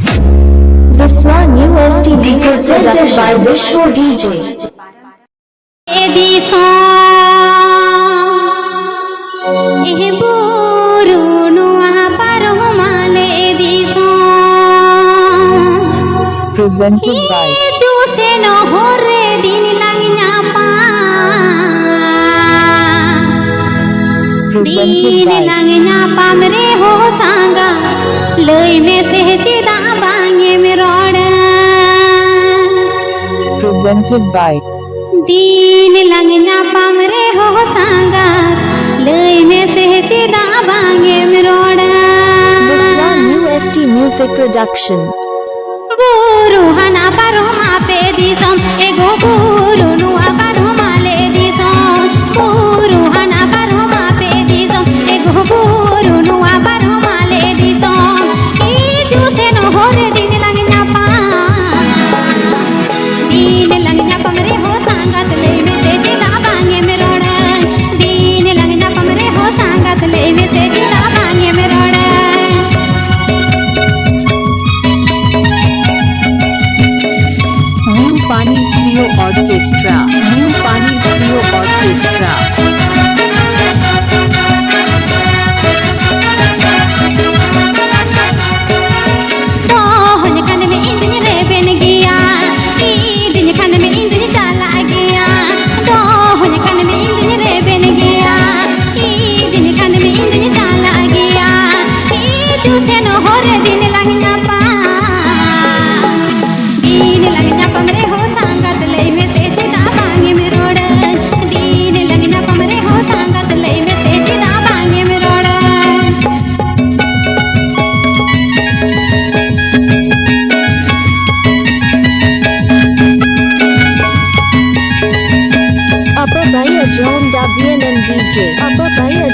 This one UST DJ presented by Vishwa DJ. Presented by Presented by दीन लंगना पामरे हो सांगा लई में सहजे दा बांगे मरोड़ा This one UST Music Production. गुरु हना परो मापे दिसम एगो गुरु नुआ परो माले दिसम गुरु हना परो मापे दिसम एगो गुरु नुआ परो माले दिसम ई जुसे न होरे दिन लंगना पा दीन लंगना पामरे हो सांगत ले में तेजी दा बांगे मरोड़ा दीन लंगना पामरे हो सांगत ले में तेजी दा बांगे मरोड़ा New Pani Trio Orchestra. New Pani Trio Orchestra. दोहन खन में इंद्र रे बन गया दिन खन में इंद्र चला गया दोहन खन में इंद्र रे बन गया दिन खन में इंद्र चला गया दूसरे न हो रे दिन लगना पा दिन लगना पमरे हो सांगत ले में से सीधा बांगे में रोड दिन लगना पमरे हो सांगत ले में से सीधा बांगे में road Upper Baya John WNM DJ. Upper Baya